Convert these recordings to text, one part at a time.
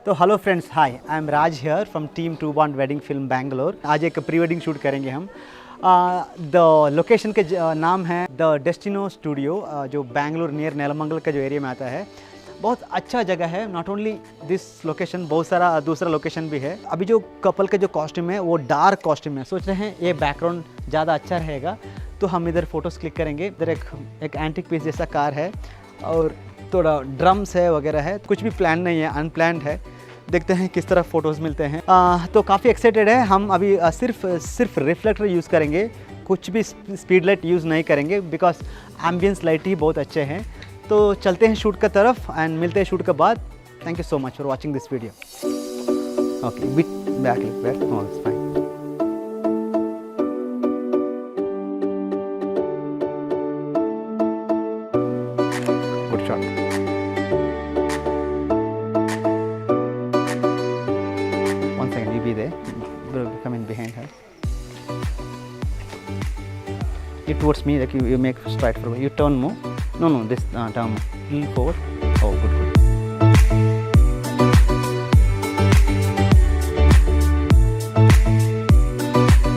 तो hello friends, hi, I am Raj here from team 2 bond wedding film Bangalore. आज एक pre wedding shoot करेंगे हम। द लोकेशन के नाम है द डेस्टिनो स्टूडियो, जो बैंगलोर नियर नेलमंगल का जो एरिया में आता है। बहुत अच्छा जगह है। नॉट ओनली दिस लोकेशन, बहुत सारा दूसरा लोकेशन भी है। अभी जो कपल का जो कॉस्ट्यूम है वो डार्क कॉस्ट्यूम है। सोच रहे हैं ये बैकग्राउंड ज़्यादा अच्छा रहेगा, तो हम इधर फोटोज़ क्लिक करेंगे। इधर एक एंटिक पीस जैसा कार है और थोड़ा ड्रम्स है वगैरह है। कुछ भी प्लान नहीं है, अनप्लान्ड है। देखते हैं किस तरह फ़ोटोज़ मिलते हैं। तो काफ़ी एक्साइटेड है। हम अभी सिर्फ रिफ्लेक्टर यूज़ करेंगे, कुछ भी स्पीड लाइट यूज़ नहीं करेंगे, बिकॉज एम्बियंस लाइट ही बहुत अच्छे हैं। तो चलते हैं शूट का तरफ एंड मिलते हैं शूट के बाद। Thank you so much for watching this video. Okay, bit back it's fine. Good shot. Be there, come in behind her. You towards me, like you make straight forward. You turn more. No, this turn more. Lean forward. Oh, good.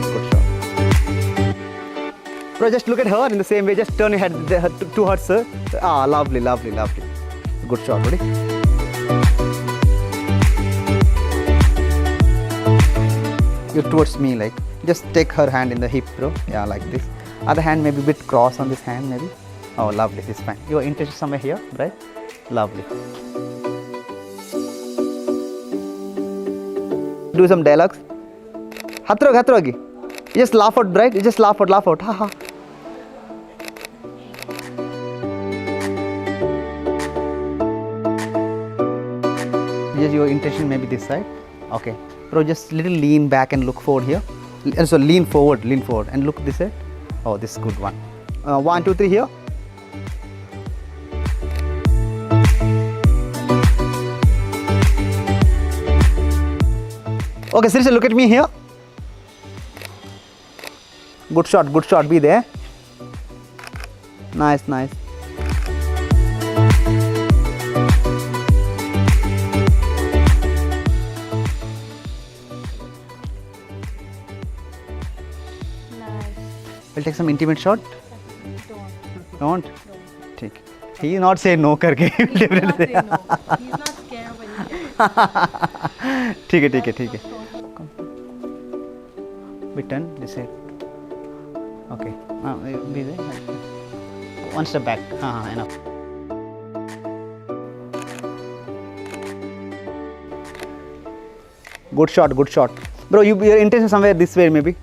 Good shot. Bro, just look at her in the same way. Just turn your head towards her. Ah, lovely. Good shot, buddy. You towards me, like just take her hand in the hip, bro. Yeah, like this. Other hand maybe a bit cross on this hand, maybe. Oh, lovely. This is fine. Your intention somewhere here, right? Lovely. Do some dialogues. Hatrogi. You just laugh out, right? You just laugh out. Ha. Yes, your intention maybe this side. Okay. Bro, just little lean back and look forward here. So lean forward and look this way. Oh, this is good one. 1, 2, 3 here. Okay, seriously, look at me here. Good shot. Be there. Nice. We'll take some intimate shot. Don't. ठीक. He not say no करके. He's not scared when you ठीक है. We turn this side. Okay. Be there. One step back. Enough. Good shot. Bro, your intention somewhere this way maybe.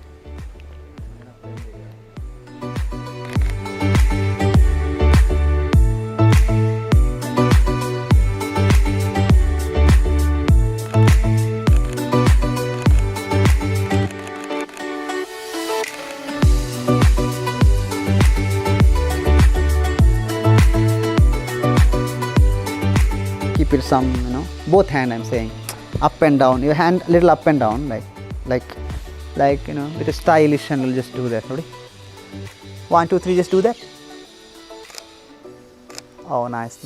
Keep it some, both hand I'm saying, up and down. Your hand little up and down, like with a stylish, and we'll just do that. Ready? 1, 2, 3, just do that. Oh, nice.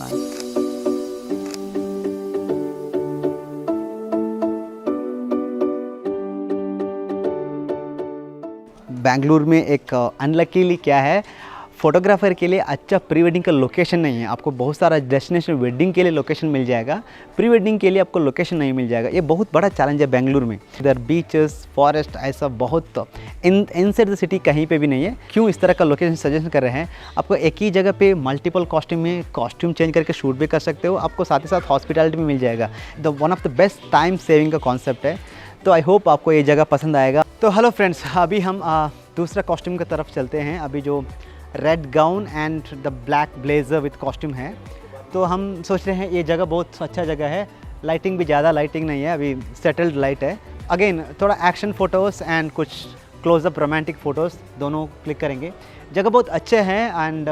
Bengaluru में एक unluckily क्या है, photographer के लिए अच्छा pre wedding का location नहीं है। आपको बहुत सारा डेस्टिनेशन वेडिंग के लिए लोकेशन मिल जाएगा, प्री वेडिंग के लिए आपको लोकेशन नहीं मिल जाएगा। ये बहुत बड़ा चैलेंज है बेंगलुरु में। इधर बीचेस, फॉरेस्ट, ऐसा बहुत इनसाइड द सिटी कहीं पे भी नहीं है। क्यों इस तरह का लोकेशन सजेशन कर रहे हैं? आपको एक ही जगह पे मल्टीपल कॉस्ट्यूम में कॉस्ट्यूम चेंज करके शूट भी कर सकते हो। आपको साथ ही साथ हॉस्पिटैलिटी भी मिल जाएगा। One of the best time saving का कॉन्सेप्ट है। तो आई होप आपको ये जगह पसंद आएगा। तो हेलो फ्रेंड्स, अभी हम दूसरा कॉस्ट्यूम की तरफ चलते हैं। अभी जो red gown and the black blazer with costume है, तो हम सोच रहे हैं ये जगह बहुत अच्छा जगह है। लाइटिंग भी ज़्यादा लाइटिंग नहीं है, अभी सेटल्ड लाइट है। अगेन थोड़ा एक्शन फ़ोटोज़ एंड कुछ क्लोजअप रोमांटिक फ़ोटोज़ दोनों क्लिक करेंगे। जगह बहुत अच्छे हैं एंड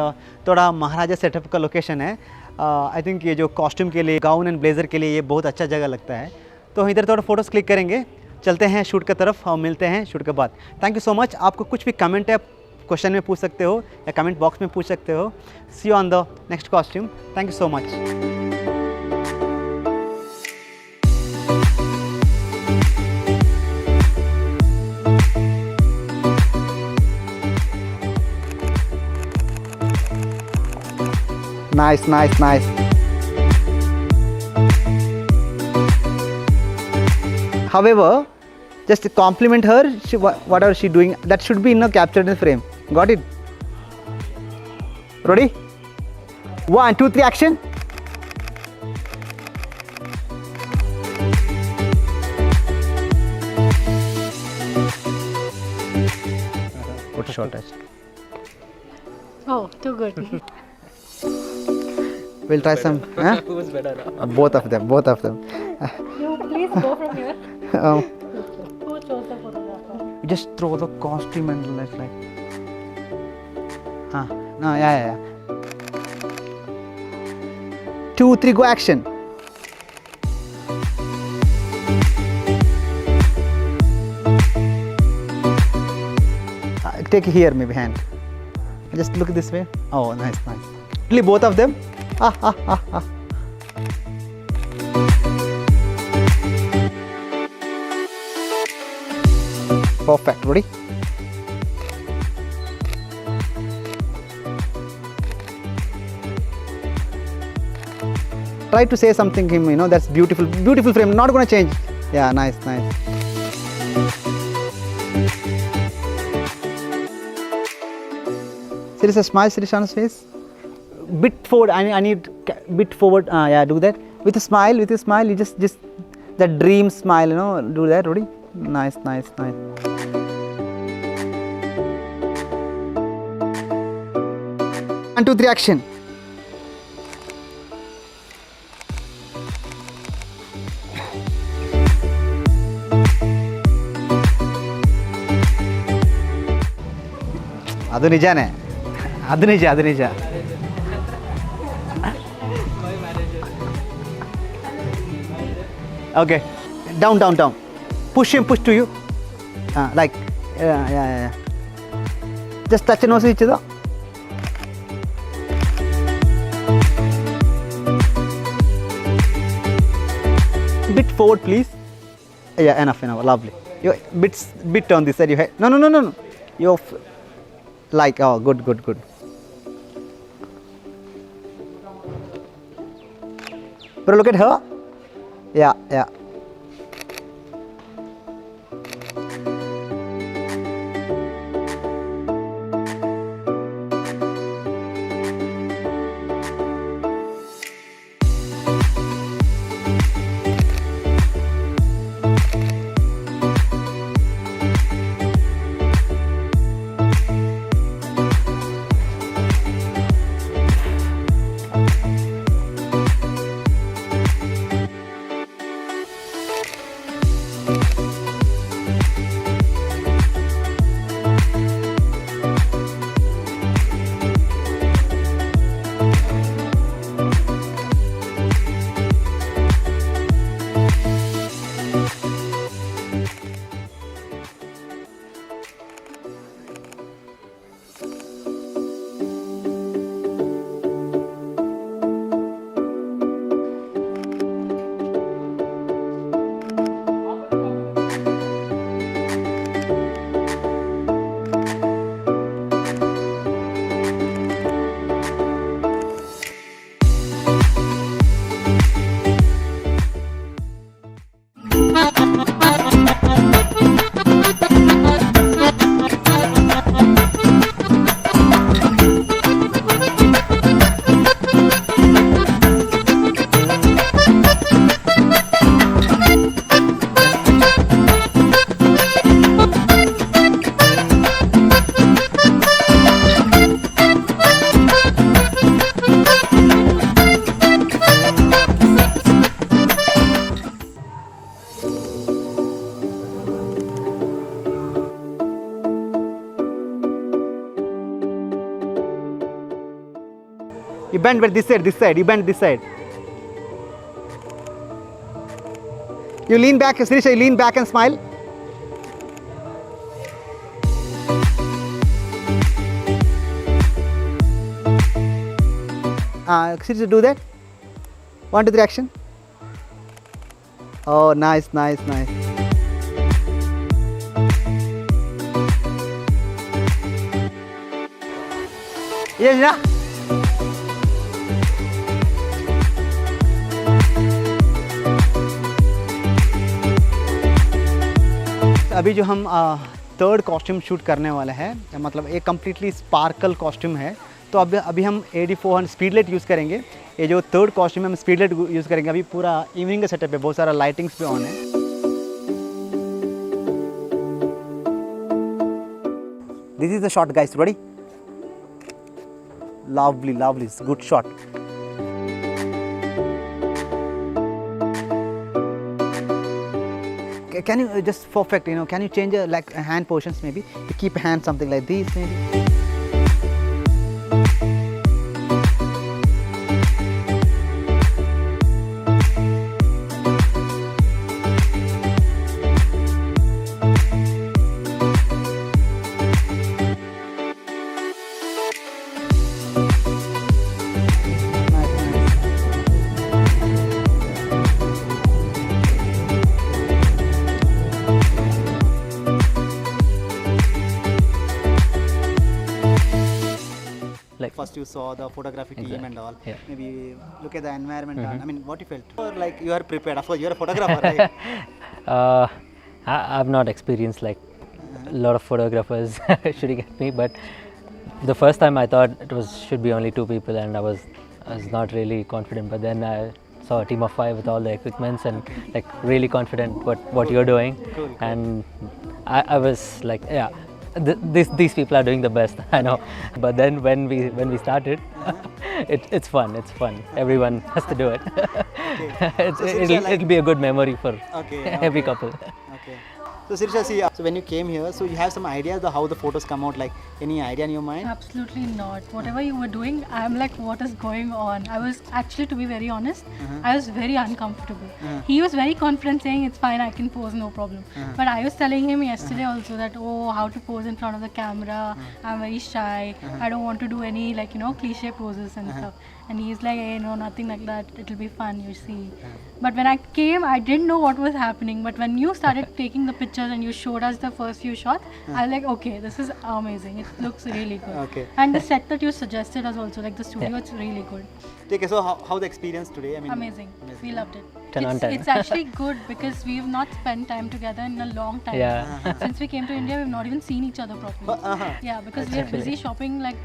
थोड़ा महाराजा सेटअप का लोकेशन है। आई थिंक ये जो कॉस्ट्यूम के लिए, गाउन एंड ब्लेजर के लिए ये बहुत अच्छा जगह लगता है। तो इधर थोड़ा फ़ोटोज़ क्लिक करेंगे, चलते हैं शूट की तरफ और मिलते हैं शूट के बाद। Thank you so much. आपको कुछ भी कमेंट है क्वेश्चन में पूछ सकते हो या कमेंट बॉक्स में पूछ सकते हो। See you on the next costume. Thank you so much. Nice, nice, nice. However, just compliment her. Whatever she doing, that should be captured in frame. Got it? Ready? 1, 2, 3, action. What a short touch. Oh, too good. We'll try some. Huh? Who's better now? Both of them. Both of them. You please go from here. Who chose the photographer? Just throw the costume and let's like. No, yeah. 2, 3, go action. Take here, maybe hand. Just look this way. Oh, nice, nice. Really, both of them. Perfect. Ready? Try to say something him, that's beautiful. Beautiful frame, not gonna change. Yeah, nice, nice. There is a smile, Srishana's face. Bit forward, I need bit forward. Yeah, do that. With a smile, you just that dream smile, do that, ready? Nice, nice, nice. One, two, three, action. ಅದು ನಿಜಾನೇ ಅದು ನಿಜ okay down push to you like yeah just touch nose each other bit forward please yeah enough lovely you bit on this side you no you like oh good bro look at her yeah You bend but this side, you bend this side. You lean back, Sirisha, you lean back and smile. Sirisha, do that. 1, 2, 3, action. Oh, nice. Yes, yeah. अभी जो हम third costume shoot करने वाला है, मतलब एक completely sparkle costume है। तो अभी हम AD400 स्पीडलाइट यूज़ करेंगे। ये जो थर्ड कॉस्ट्यूम है हम स्पीडलाइट यूज़ करेंगे। अभी पूरा इवनिंग का सेटअप है, बहुत सारा लाइटिंग्स भी ऑन है। This is the shot guys, ready? Lovely lovely, good shot. Can you just perfect, can you change like hand positions maybe? You keep hand something like this maybe. First you saw the photography team and all. Yeah. Maybe look at the environment. I mean, what you felt? Or like you are prepared. Of course, you are a photographer, right? I've not experienced like a lot of photographers shooting at me, but the first time I thought it should be only 2 people, and I was not really confident. But then I saw a team of 5 with all the equipments and like really confident what you're doing. Cool. And I was like, yeah. These people are doing the best, I know. But then when we started, it's fun. It's fun. Everyone has to do it. It'll be a good memory for every couple. Okay. So Sirisha, see, so when you came here, so you have some ideas of how the photos come out, like any idea in your mind? Absolutely not. Whatever you were doing, I'm like, what is going on? I was actually, to be very honest, I was very uncomfortable. He was very confident saying, it's fine, I can pose, no problem. But I was telling him yesterday also that, oh, how to pose in front of the camera. I'm very shy. I don't want to do any like, cliche poses and stuff. And he's like, hey, no, nothing like that. It'll be fun, you see. But when I came, I didn't know what was happening. But when you started taking the pictures and you showed us the first few shots, I was like, okay, this is amazing. It looks really good. Okay. And the set that you suggested us also, like the studio, it's really good. Okay, so how the experience today? I mean, Amazing. We loved it. 10 on 10. It's actually good because we've not spent time together in a long time. Yeah. Since we came to India, we've not even seen each other properly. Yeah, because we are busy shopping like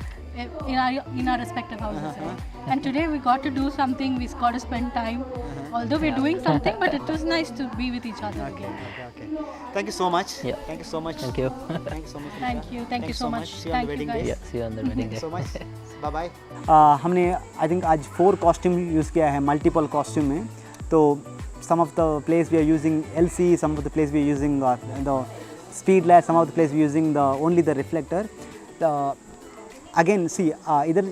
in our respective houses. And today we got to do something. We got to spend time. Although we're doing something, but it was nice to be with each other again. Okay. Thank you so much. Yeah. Thank you so much. Thank you. Thank you so much. Thank you. Thank you so much. See you on the Thank you wedding guys. day. Yeah, see you on the wedding Thank you day. so much. Bye bye. हमने I think आज 4 costume use किया है, multiple costume में. तो some of the place we are using LC, some of the place we are using the speed light, some of the place we are using only the reflector. Again see इधर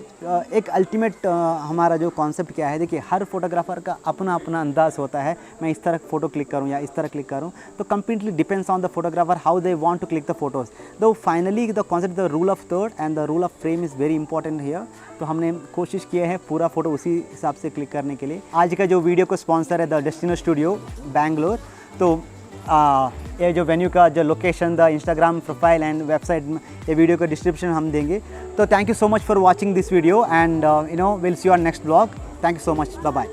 एक ultimate हमारा जो concept क्या है, देखिए her photographer का अपना अपना अंदाज़ होता है. मैं इस तरह फ़ोटो क्लिक करूं या इस तरह क्लिक करूं, तो completely depends on the photographer how they want to click the photos. Though finally the concept the rule of third and the rule of frame is very important here. तो हमने कोशिश किया है पूरा फ़ोटो उसी हिसाब से क्लिक करने के लिए. आज का जो वीडियो को स्पॉन्सर है द डेस्टिनो स्टूडियो बैंगलोर. तो ये जो वेन्यू का जो location, the Instagram profile and website, ये वीडियो का डिस्क्रिप्शन हम देंगे. तो thank you so much for watching this video and will see you on next blog. Thank you so much. Bye bye.